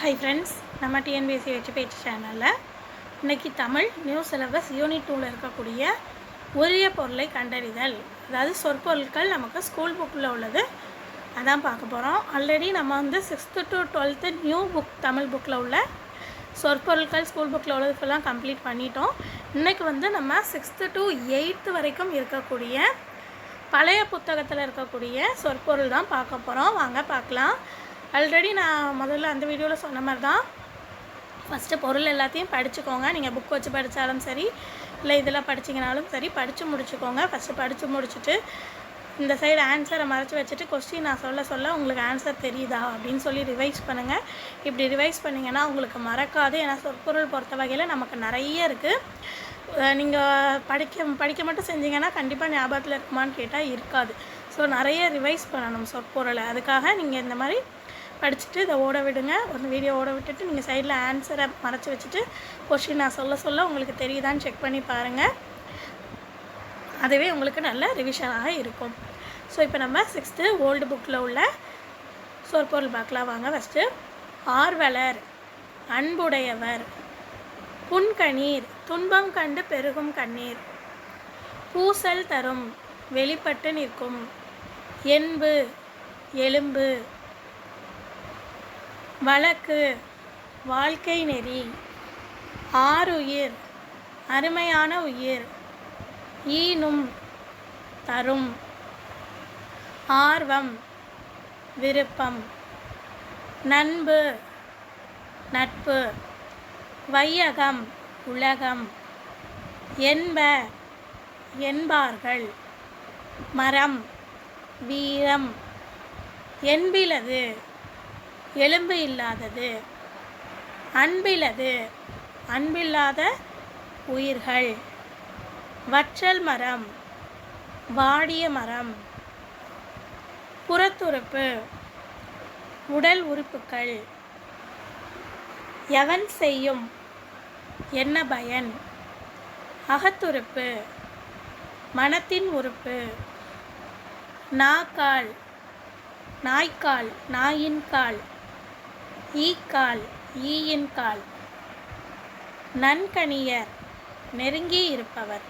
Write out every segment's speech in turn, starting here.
Hi friends, நம்ம TNPSC வெற்றி பேச்சு சேனலில் இன்றைக்கி தமிழ் நியூ சிலபஸ் யூனிட் 2ல் இருக்கக்கூடிய உரிய பொருளை கண்டறிதல், அதாவது சொற்பொருட்கள் நமக்கு ஸ்கூல் புக்கில் உள்ளது அதான் பார்க்க போகிறோம். ஆல்ரெடி நம்ம 6th to 12th new book Tamil புக்கில் உள்ள சொற்பொருட்கள் ஸ்கூல் புக்கில் உள்ளது ஃபுல்லாக கம்ப்ளீட் பண்ணிட்டோம். இன்றைக்கி நம்ம 6th to 8th வரைக்கும் இருக்கக்கூடிய பழைய புத்தகத்தில் இருக்கக்கூடிய சொற்பொருள் தான் பார்க்க போகிறோம். வாங்க பார்க்கலாம். ஆல்ரெடி நான் முதல்ல அந்த வீடியோவில் சொன்ன மாதிரி தான் ஃபஸ்ட்டு பொருள் எல்லாத்தையும் படிச்சுக்கோங்க. நீங்கள் புக் வச்சு படித்தாலும் சரி, இல்லை இதில் படிச்சிங்கனாலும் சரி, படித்து முடிச்சுக்கோங்க. ஃபஸ்ட்டு படித்து முடிச்சுட்டு இந்த சைடு ஆன்சரை மறைச்சி வச்சுட்டு கொஸ்டின் நான் சொல்ல உங்களுக்கு ஆன்சர் தெரியுதா அப்படின்னு சொல்லி ரிவைஸ் பண்ணுங்கள். இப்படி ரிவைஸ் பண்ணிங்கன்னா உங்களுக்கு மறக்காது. ஏன்னா சொற்பொருள் பொறுத்த வகையில் நமக்கு நிறைய இருக்குது. நீங்கள் படிக்க மட்டும் செஞ்சிங்கன்னா கண்டிப்பாக ஞாபகத்தில் இருக்குமான்னு கேட்டால் இருக்காது. ஸோ நிறைய ரிவைஸ் பண்ணணும் சொற்பொருளை. அதுக்காக நீங்கள் இந்த மாதிரி படிச்சுட்டு இதை ஓட விடுங்க. ஒரு வீடியோ ஓட விட்டுட்டு நீங்கள் சைடில் ஆன்சரை மறைச்சி வச்சுட்டு கொஸ்டின் நான் சொல்ல உங்களுக்கு தெரியுதான்னு செக் பண்ணி பாருங்கள். அதுவே உங்களுக்கு நல்ல ரிவிஷனாக இருக்கும். ஸோ இப்போ நம்ம 6th ஓல்டு புக்கில் உள்ள சொற்பொருள் பார்க்கலாம். வாங்க. ஃபஸ்ட்டு ஆர்வலர், அன்புடையவர், புன்கணீர், துன்பம் கண்டு பெருகும் கண்ணீர், பூசல் தரும், வெளிப்பட்டு நிற்கும், என்பு, எலும்பு, வழக்கு, வாழ்க்கை நெறி, ஆருயிர், அருமையான உயிர், ஈனும், தரும், ஆர்வம், விருப்பம், நண்பு, நட்பு, வையகம், உலகம், என்ப, என்பார்கள், மரம், வீரம், என்பிலது, எலும்பு இல்லாதது, அன்பிலது, அன்பில்லாத உயிர்கள், வற்றல் மரம், வாடிய மரம், புறத்துறுப்பு, உடல் உறுப்புகள், எவன் செய்யும், என்ன பயன், அகத்துறுப்பு, மனத்தின் உறுப்பு, நாக்கால், நாய்க்கால், நாயின் கால், ஈக்கால், ஈயின் கால், நன்கணியர், நெருங்கி இருப்பவர்,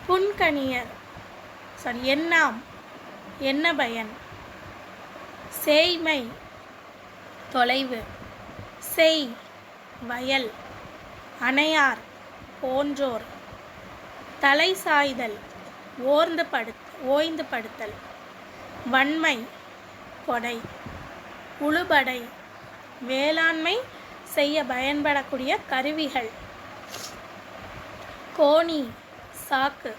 புன்கணியர், எண்ணாம், என்ன பயன், சேய்மை, தொலைவு, செய், வயல், அணையார், போன்றோர், தலை சாய்தல், ஓய்ந்து படுத்தல், வன்மை, கொடை, உழுபடை, வேளாண்மை செய்ய பயன்படக்கூடிய கருவிகள், கோணி, சாக்கு,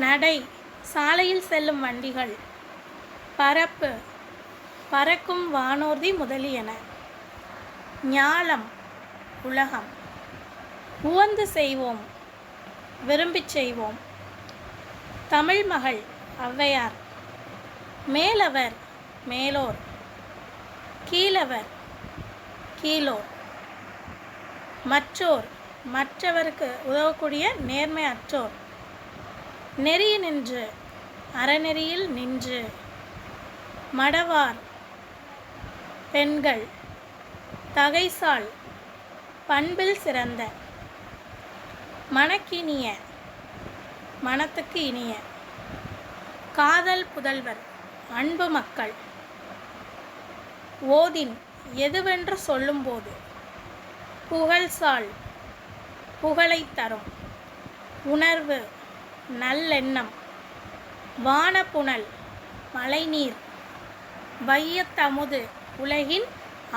நடை, சாலையில் செல்லும் வண்டிகள், பரப்பு, பறக்கும் வானூர்தி முதலியன, ஞாலம், உலகம், உவந்து செய்வோம், விரும்பிச் செய்வோம், தமிழ் மகள், ஔவையார், மேலவர், மேலோர், கீழவர், கீழோர், மற்றோர், மற்றவருக்கு உதவக்கூடிய நேர்மை அற்றோர், நெறி நின்று, அறநெறியில் நின்று, மடவார், பெண்கள், தகைசால், பண்பில் சிறந்த, மனக்கினிய, மனத்துக்கு இனிய, காதல் புதல்வர், அன்பு மக்கள், ஓதின், எதுவென்று சொல்லும்போது, புகழ்சால், புகழை தரும், உணர்வு, நல்லெண்ணம், வானப்புனல், மழைநீர், வையத்தமுது, உலகின்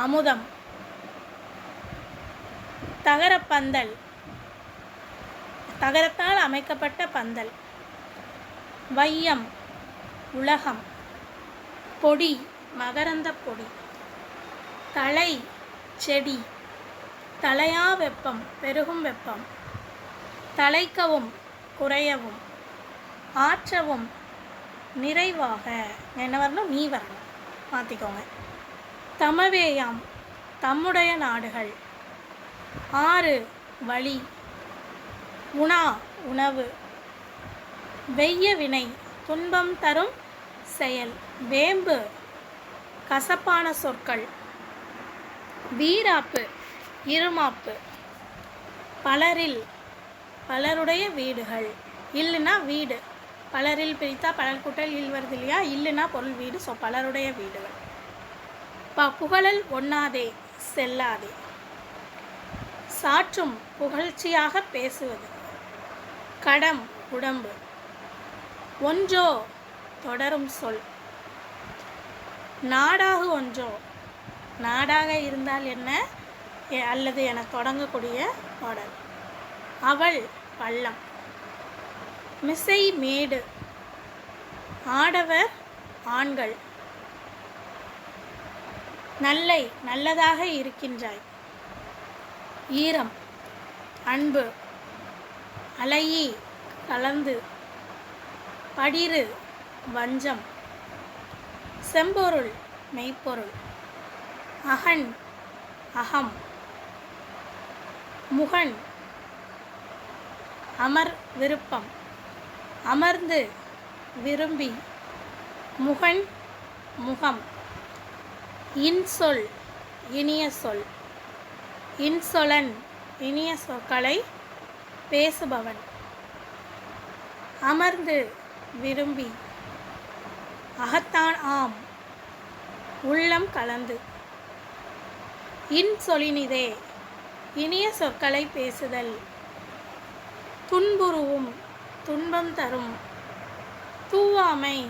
அமுதம், தகரப்பந்தல், தகரத்தால் அமைக்கப்பட்ட பந்தல், வையம், உலகம், பொடி, மகரந்த பொடி, தலை, செடி, தலையா வெப்பம், பெருகும் வெப்பம், தலைக்கவும், குறையவும், ஆற்றவும், நிறைவாக, என்ன வரணும், நீ வரணும், மாற்றிக்கோங்க, தமவேயாம், தம்முடைய நாடுகள், ஆறு, வழி, உணா, உணவு, வெய்ய வினை, துன்பம் தரும் செயல், வேம்பு, கசப்பான சொற்கள். வீராப்பு, இருமாப்பு. பலரில், பலருடைய வீடுகள். இல்லுனா வீடு, பலரில் பிரித்தா பலர் கூட்டல் இல் வருது இல்லையா, இல்லுனா பொருள் வீடு. ஸோ பலருடைய வீடுகள். புகழல் ஒண்ணாதே செல்லாதே. சாற்றும், புகழ்ச்சியாக பேசுவது. கடம், உடம்பு. ஒன்றோ, தொடரும் சொல். நாடாகு ஒன்றோ, நாடாக இருந்தால் என்ன அல்லது என தொடங்கக்கூடிய பாடல். அவள், பள்ளம். மிசை, மேடு. ஆடவர், ஆண்கள். நல்லை, நல்லதாக இருக்கின்றாய். ஈரம், அன்பு. அலையி, கலந்து. படிறு, வஞ்சம். செம்பொருள், மெய்ப்பொருள். அகன், அகம். முகன், அமர், விருப்பம். அமர்ந்து, விரும்பி. முகன், முகம். இன்சொல், இனிய சொல். இன்சொலன், இனிய சொற்களை பேசுபவன். அமர்ந்து, விரும்பி. அகத்தான், ஆம். உள்ளம் கலந்து. இன்சொலினிதே, இனிய சொற்களை பேசுதல். துன்புறுவும், துன்பம் தரும். தூவாமை,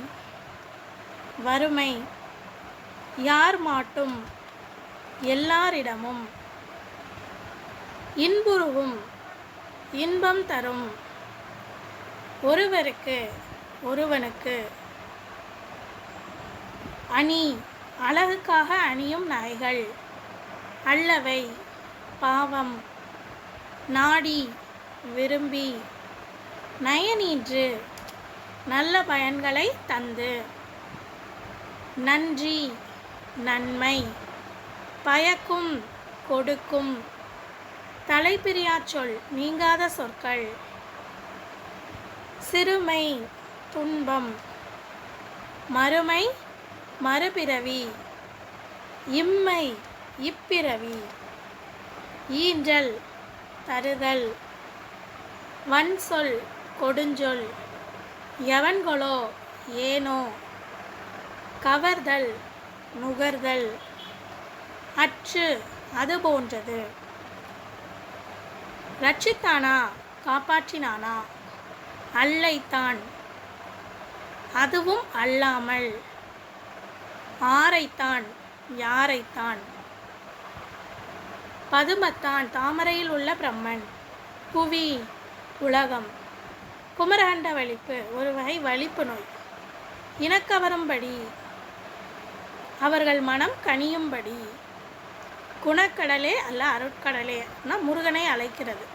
வறுமை. யார் மாட்டும், எல்லாரிடமும். இன்புறுவும், இன்பம் தரும். ஒருவருக்கு, ஒருவனுக்கு. அணி, அழகுக்காக அணியும் நகைகள். அல்லவை, பாவம். நாடி, விரும்பி. நயனீன்று, நல்ல பயன்களை தந்து. நன்றி, நன்மை. பயக்கும், கொடுக்கும். தலைப்பிரியாச் சொல், நீங்காத சொற்கள். சிறுமை, துன்பம். மறுமை, மறுபிறவி. இம்மை, இப்பிறவி. ஈன்றல், தருதல். வன்சொல், கொடுஞ்சொல். எவன்களோ, ஏனோ. கவர்தல், நுகர்தல். அற்று, அது போன்றது. ரட்சித்தானா, காப்பாற்றினானா. அல்லைத்தான், அதுவும் அல்லாமல். ஆரைத்தான், யாரைத்தான். பதுமத்தான், தாமரையில் உள்ள பிரம்மன். புவி, உலகம். குமரகண்ட வலிப்பு, ஒரு வகை வலிப்பு நோய். இனக்கவரும்படி, அவர்கள் மனம் கனியும்படி. குணக்கடலே அல்ல அருட்கடலே முருகனை அழைக்கிறது.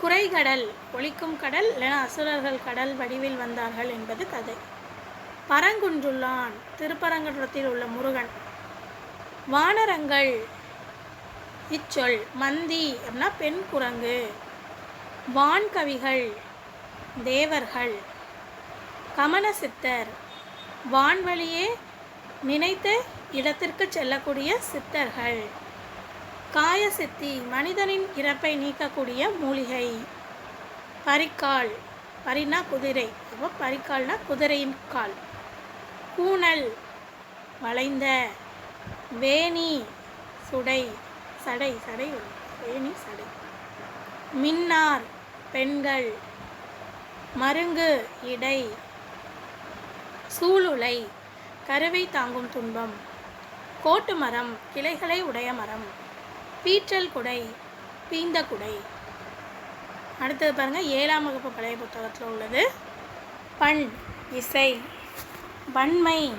குறைகடல், ஒலிக்கும் கடல் என அசுரர்கள் கடல் வடிவில் வந்தார்கள் என்பது கதை. பரங்குன்றுள்ளான், திருப்பரங்குன்றத்தில் உள்ள முருகன். வானரங்கள், இச்சொல். மந்தி அப்படின்னா பெண் குரங்கு. வான்கவிகள், தேவர்கள். கமனசித்தர், வான்வழியே நினைத்த இடத்திற்கு செல்லக்கூடிய சித்தர்கள். காயசித்தி, மனிதனின் இறப்பை நீக்கக்கூடிய மூலிகை. பரிக்கால், பரினா குதிரை, அப்போ பரிக்கால்னா குதிரையின் கால். கூணல், வளைந்த. வேணி, சுடை, சடை, சடை, வேணி, சடை. மின்னார், பெண்கள். மருங்கு, இடை. சூளுலை, கருவை தாங்கும் துன்பம். கோட்டு மரம், கிளைகளை உடைய மரம். பீற்றல் குடை, பீந்த குடை. அடுத்தது பாருங்கள், 7ஆம் வகுப்பு பழைய புத்தகத்தில் உள்ளது. பண், இசை. வன்மை,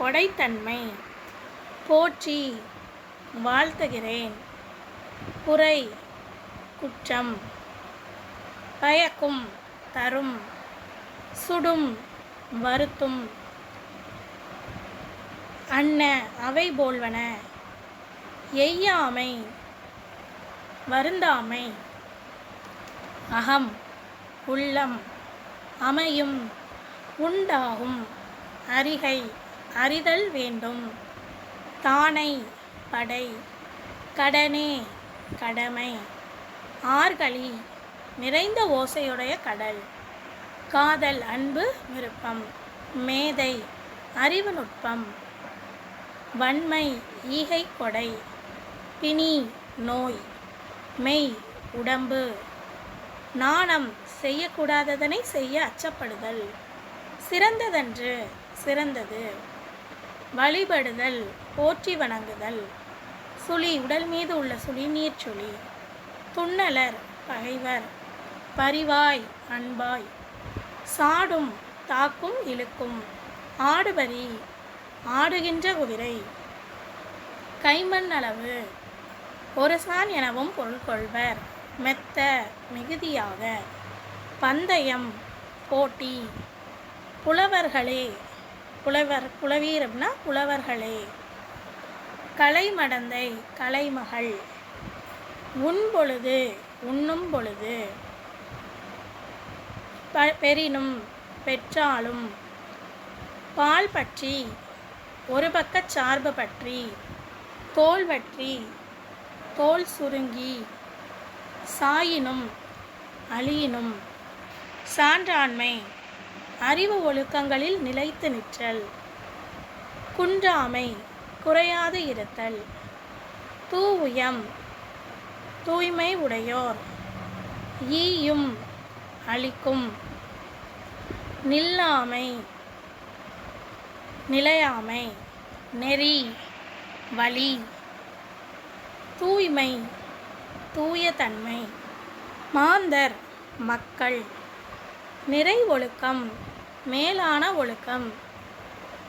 கொடைத்தன்மை. போற்றி, வாழ்த்துகிறேன். குறை, குற்றம். பயக்கும், தரும். சுடும், வருத்தும். அன்ன, அவை போல்வன. எய்யாமை, வருந்தாமை. அகம், உள்ளம். அமையும், உண்டாகும். அறிகை, அறிதல் வேண்டும். தானை படை, கடனே கடமை, ஆர்களி நிறைந்த ஓசையுடைய கடல், காதல் அன்பு விருப்பம், மேதை அறிவு நுட்பம், வன்மை ஈகை கொடை, பிணி நோய், மெய் உடம்பு, நாணம் செய்யக்கூடாததனை செய்ய அச்சப்படுதல், சிறந்ததன்று சிறந்தது, வழிபடுதல் போற்றி வணங்குதல், சுழி உடல் மீது உள்ள சுழி நீர் சுழி, துண்ணலர் பகைவர், பரிவாய் அன்பாய், சாடும் தாக்கும் இழுக்கும், ஆடுபரி ஆடுகின்ற குதிரை, கைமண் அளவு ஒரு சான் எனவும் பொருள் கொள்வர், மெத்த மிகுதியாக, பந்தயம் போட்டி, புலவர்களே புலவீர் அப்படின்னா புலவர்களே, கலைமடந்தை கலைமகள், உண்பொழுது உண்ணும் பொழுது, பெரினும் பெற்றாலும், பால் பற்றி ஒரு பக்கச் சார்பு பற்றி, தோல் பற்றி தோல் சுருங்கி, சாயினும் அழியினும், சான்றாண்மை அறிவு ஒழுக்கங்களில் நிலைத்து நிற்றல், குன்றாமை குறையாது இருத்தல், தூவுயம் தூய்மை உடையோர், ஈயும் அளிக்கும், நில்லாமை நிலையாமை, நெறி வழி, தூய்மை தூய தன்மை, மாந்தர் மக்கள், நிறை ஒழுக்கம் மேலான ஒழுக்கம்,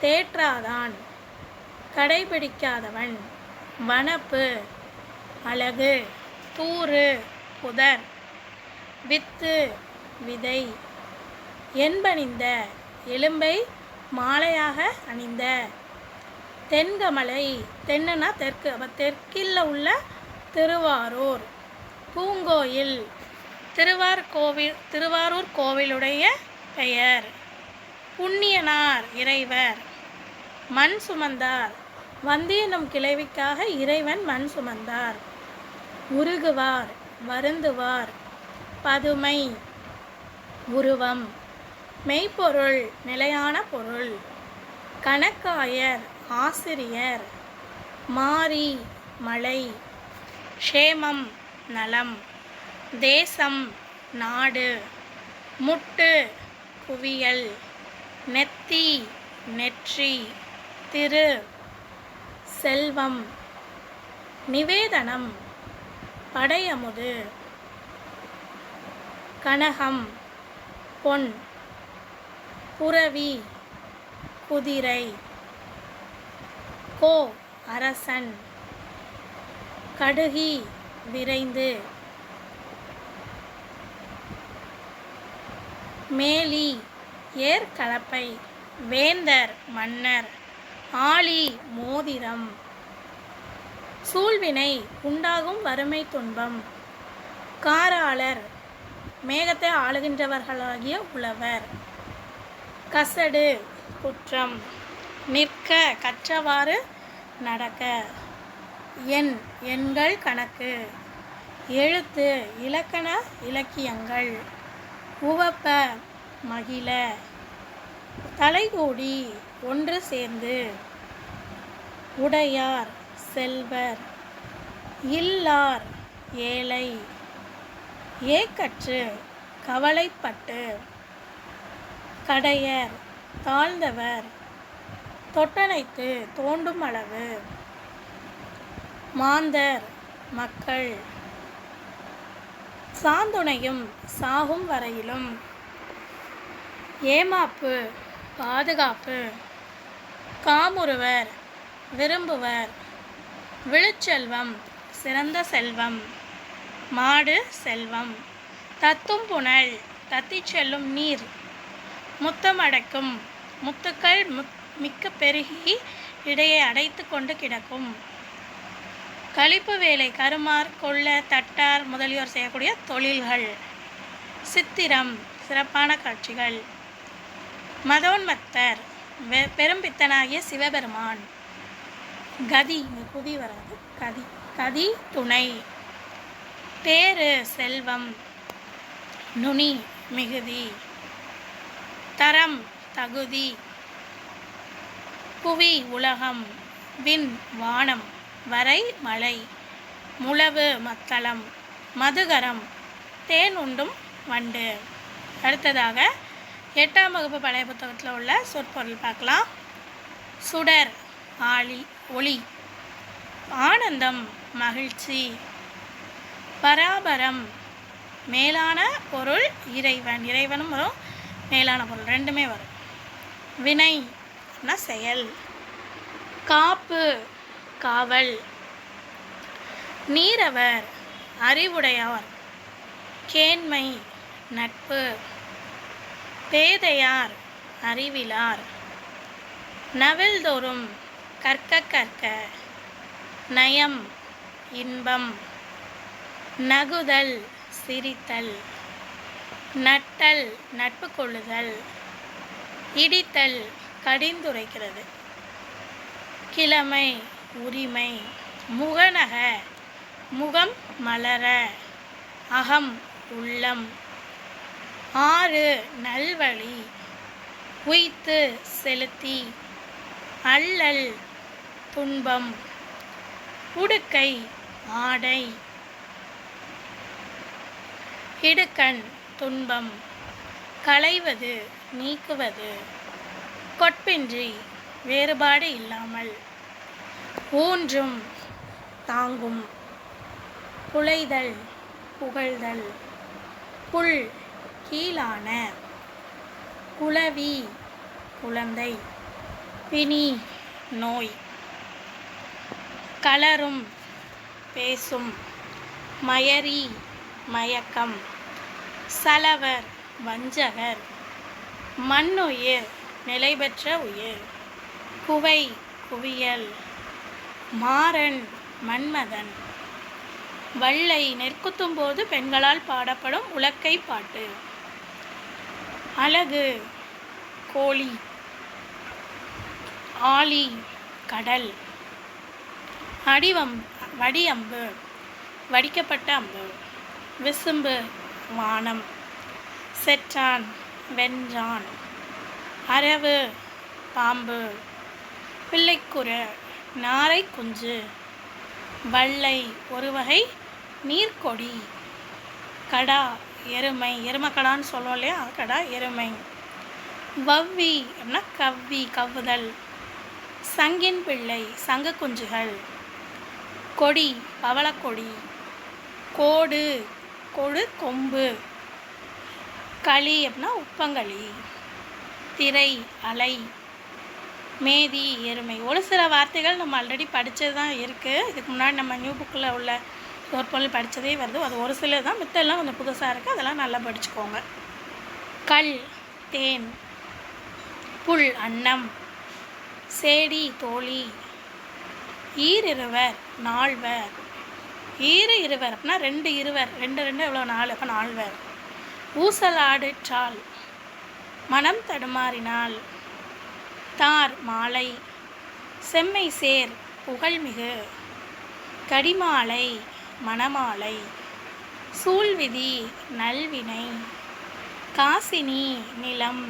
தேற்றாதான் கடைபிடிக்காதவன், வனப்பு அழகு, தூறு புதர், வித்து விதை, என்பணிந்த எலும்பை மாலையாக அணிந்த, தென்கமலை தென்னுனா தெற்கு, அப்போ தெற்கில் உள்ள திருவாரூர், பூங்கோயில் திருவாரூர் கோவிலுடைய பெயர், புண்ணியனார் இறைவர், மண் சுமந்தார் வந்தியனும் கிளைவிக்காக இறைவன் மண் சுமந்தார், உருகுவார் வருந்துவார், பதுமை உருவம், மெய்ப்பொருள் நிலையான பொருள், கணக்காயர் ஆசிரியர், மாரி மலை, க்ஷேமம் நலம், தேசம் நாடு, முட்டு குவியல், நெத்தி நெற்றி, திரு செல்வம், நிவேதனம் படையமுது, கனகம் பொன், புரவி குதிரை, கோ அரசன், கடுகி விரைந்து, மேலி ஏர்கலப்பை, வேந்தர் மன்னர், ஆழி மோதிரம், சூழ்வினை உண்டாகும் வறுமை துன்பம், காராளர் மேகத்தை ஆளுகின்றவர்களாகிய உழவர், கசடு குற்றம், நிற்க கற்றவாறு நடக்க, எண்கள் கணக்கு, எழுத்து இலக்கண இலக்கியங்கள், உவப்ப மகிழ, தலைகூடி ஒன்று சேர்ந்து, உடையார் செல்வர், இல்லார் ஏழை, ஏக்கற்று கவலைப்பட்டு, கடையர் தாழ்ந்தவர், தொட்டனைத்து தோண்டும் அளவு, மாந்தர் மக்கள், சாந்துணையும் சாகும் வரையிலும், ஏமாப்பு பாதுகாப்பு, காமுறுவர் விரும்புவர், விழுச்செல்வம் சிறந்த செல்வம், மாடு செல்வம், தத்தும் புனல் தத்திச் செல்லும் நீர், முத்தமடைக்கும் முத்துக்கள் மிக்க பெருகி இடையே அடைத்து கொண்டு கிடக்கும், கழிப்பு வேலை கருமார் கொள்ள தட்டார் முதலியோர் செய்யக்கூடிய தொழில்கள், சித்திரம் சிறப்பான காட்சிகள், மதோன்மத்தர் பெரும்பித்தனாகிய சிவபெருமான், கதி, இங்கே குதி வராது, கதி. கதி துணை. தேரு செல்வம். நுனி மிகுதி. தரம் தகுதி. புவி உலகம். விண் வானம். வரை மலை. முழவு மத்தளம். மதுகரம் தேன் உண்டும் வண்டு. அடுத்ததாக 8ஆம் வகுப்பு பழைய புத்தகத்தில் உள்ள சொற்பொருள் பார்க்கலாம். சுடர் ஆளி ஒளி. ஆனந்தம் மகிழ்ச்சி. பராபரம் மேலான பொருள் இறைவன். இறைவனும் வரும், மேலான பொருள் ரெண்டுமே வரும். வினை செயல். காப்பு காவல். நீரவர் அறிவுடையார். கேண்மை நட்பு. பேதையார் அறிவிலார். நவில்தோறும் கற்க கற்க. நயம் இன்பம். நகுதல் சிரித்தல். நட்டல் நட்பு கொள்ளுதல். இடித்தல் கடிந்துரைக்கிறது. கிழமை உரிமை. முகநக முகம் மலர. அகம் உள்ளம். ஆறு நல்வழி. உய்த்து செலுத்தி. அல்லல் துன்பம். உடுக்கை ஆடை. இடுக்கண் துன்பம். களைவது நீக்குவது. கொட்பின்றி வேறுபாடு இல்லாமல். ஊன்றும் தாங்கும். புலைதல் புகழ்தல். புல் கீழான. குளவி குழந்தை. பிணி நோய். கலரும் பேசும். மயரி மயக்கம். சலவர் வஞ்சகர். மண்ணுயிர் நிலைபெற்ற உயிர். குவை குவியல். மாறன் மன்மதன். வள்ளை நெற்குத்தும் போது பெண்களால் பாடப்படும் உலக்கை பாட்டு. அலகு கோழி. ஆழி கடல். வடியம்பு வடிக்கப்பட்ட அம்பு. விசும்பு வானம். செற்றான் வென்றான். அரவு பாம்பு. பிள்ளைக்குற நாரை குஞ்சு. வள்ளை ஒரு வகை நீர்க்கொடி. கடா எருமை. எருமக்கடான்னு சொல்லுவோம் இல்லையா, கடா எருமை. வவ்வி அப்படின்னா கவ்வி கவ்வுதல். சங்கின் பிள்ளை சங்கு குஞ்சுகள். கொடி பவளக்கொடி. கோடு கொடு கொம்பு. களி அப்படின்னா உப்பங்களி. திரை அலை. மேதி எருமை. ஒரு சில வார்த்தைகள் நம்ம ஆல்ரெடி படித்தது தான் இருக்குது. இதுக்கு முன்னாடி நம்ம நியூ புக்கில் உள்ள சொற்பொருள் படித்ததே வருது. அது ஒரு சில தான், மித்தெல்லாம் கொஞ்சம் புதுசாக இருக்குது. அதெல்லாம் நல்லா படிச்சுக்கோங்க. கல் தேன். புல் அன்னம். சேடி தோழி. ஈரிருவர் நால்வர். இருவர் அப்படின்னா ரெண்டு இருவர். ரெண்டு எவ்வளோ 4, அப்போ 4. ஊசலாடு சால். மனம் தடுமாறினாள். தார் மாலை. செம்மை சேர் புகழ்மிகு. கடிமாலை மணமாலை. சூழ்விதி நல்வினை. காசினி நிலம்.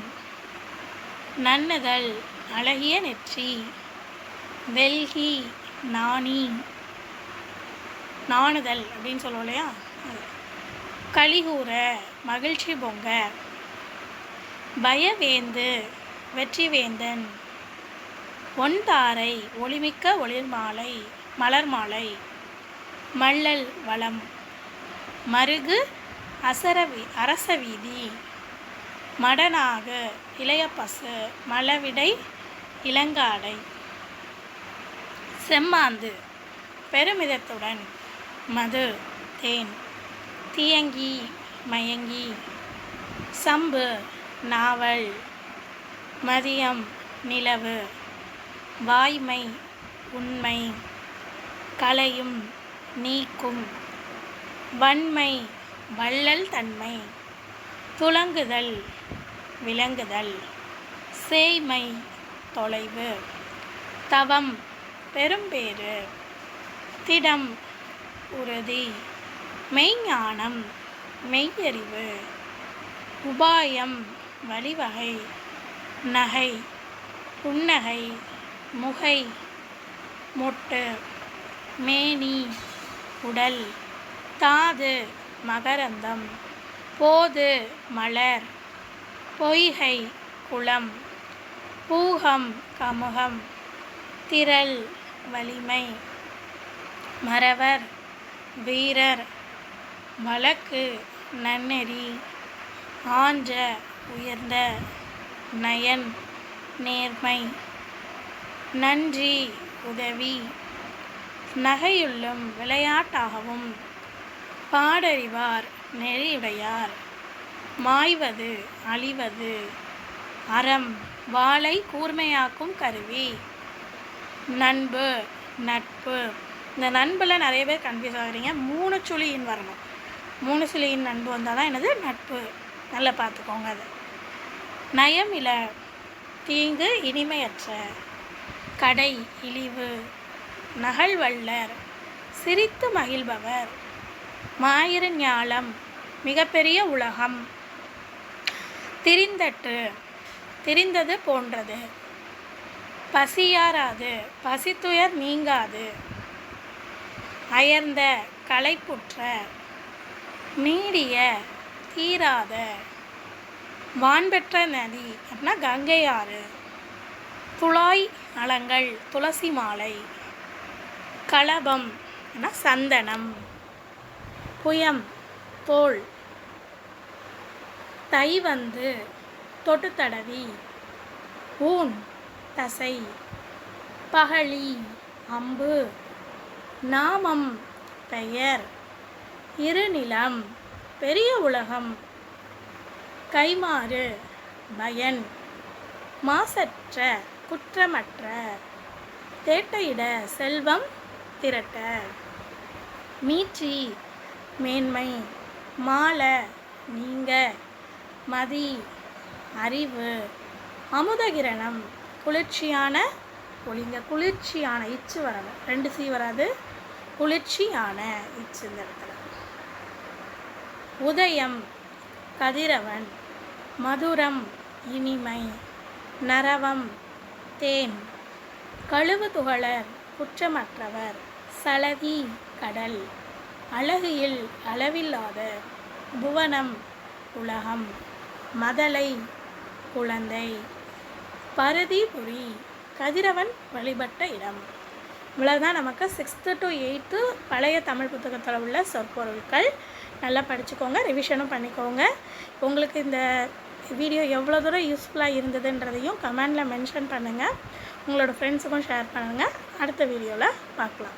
நன்னுதல் அழகிய நெற்றி. வெல்கி நாணி நாணுதல் அப்படின்னு சொல்லுவோம் இல்லையா. கலிகூற மகிழ்ச்சி பொங்க. பயவேந்து வெற்றிவேந்தன். ஒன்தாரை ஒளிமிக்க ஒளிர்மாலை மலர் மாலை. மள்ளல் வளம். மருகு அரசவீதி. மடனாக இளைய பசு. மலவிடை இளங்காடை. செம்மாந்து பெருமிதத்துடன். மது தேன். தியங்கி மயங்கி. சம்பு நாவல். மதியம் நிலவு. வாய்மை உண்மை. கலையும் நீக்கும். வன்மை வள்ளல் தன்மை. துலங்குதல் விளங்குதல். சேய்மை தொலைவு. தவம் பெரும்பேறு. திடம் உறுதி. மெய்ஞானம் மெய்யறிவு. உபாயம் வழிவகை. நகை புன்னகை. முகை மொட்டு. மேனி உடல். தாது மகரந்தம். போது மலர். பொய்கை குளம். பூகம் கமுகம். திரள் வலிமை. மறவர் வீரர். வழக்கு நன்னெறி. ஆன்ற உயர்ந்த. நயன் நேர்மை. நன்றி உதவி. நகையுள்ளும் விளையாட்டாகவும். பாடறிவார் நெறியுடையார். மாய்வது அழிவது. அறம் வாளை கூர்மையாக்கும் கருவி. நண்பு நட்பு. இந்த நண்பில் நிறைய பேர் கன்ஃபியூஸ் ஆகுறீங்க. 3 சுழியின் வரணும். 3 சுழியின் நண்பு வந்தால் தான் என்னது நட்பு. நல்லா பார்த்துக்கோங்க. அது நயமில தீங்கு இனிமையற்ற. கடை இழிவு. நகழ்வள்ளர் சிரித்து மகிழ்பவர். மாயிரு ஞாலம் மிகப்பெரிய உலகம். திரிந்தட்டு திரிந்தது போன்றது. பசியாராது பசித்துயர் நீங்காது. அயர்ந்த களைப்புற்ற. நீடிய தீராத. வான்பெற்ற நதி அப்படின்னா கங்கை ஆறு. துளாய் அலங்கள் துளசி மாலை. களபம் சந்தனம். புயம் தோல். தைவந்து தொட்டு தடவி. ஊன் தசை. பகழி அம்பு. நாமம் பெயர். இருநிலம் பெரிய உலகம். கைமாறு பயன். மாசற்ற குற்றமற்ற. தேட்டையிட செல்வம் திரட்ட. மீட்சி மேன்மை. மால நீங்க. மதி அறிவு. அமுதகிரணம் குளிர்ச்சியான ஒளிங்க. குளிர்ச்சியான இச்சு வராது, 2 சி வராது. குளிர்ச்சியான இச்சு இந்த இடத்துல. உதயம் கதிரவன். மதுரம் இனிமை. நரவம் தேன். கழுவு துகளர் குற்றமற்றவர். சலதி கடல். அழகியில் அளவில்லாத. புவனம் உலகம். மதலை குழந்தை. பருதிபுரி கதிரவன் வழிபட்ட இடம். இவ்வளோதான் நமக்கு 6th to 8th பழைய தமிழ் புத்தகத்தில் உள்ள சொற்பொருட்கள். நல்லா படிச்சுக்கோங்க, ரிவிஷனும் பண்ணிக்கோங்க. உங்களுக்கு இந்த வீடியோ எவ்வளோ தூரம் யூஸ்ஃபுல்லாக இருந்ததுன்றதையும் கமெண்டில் மென்ஷன் பண்ணுங்கள். உங்களோட ஃப்ரெண்ட்ஸுக்கும் ஷேர் பண்ணுங்கள். அடுத்த வீடியோவில் பார்க்கலாம்.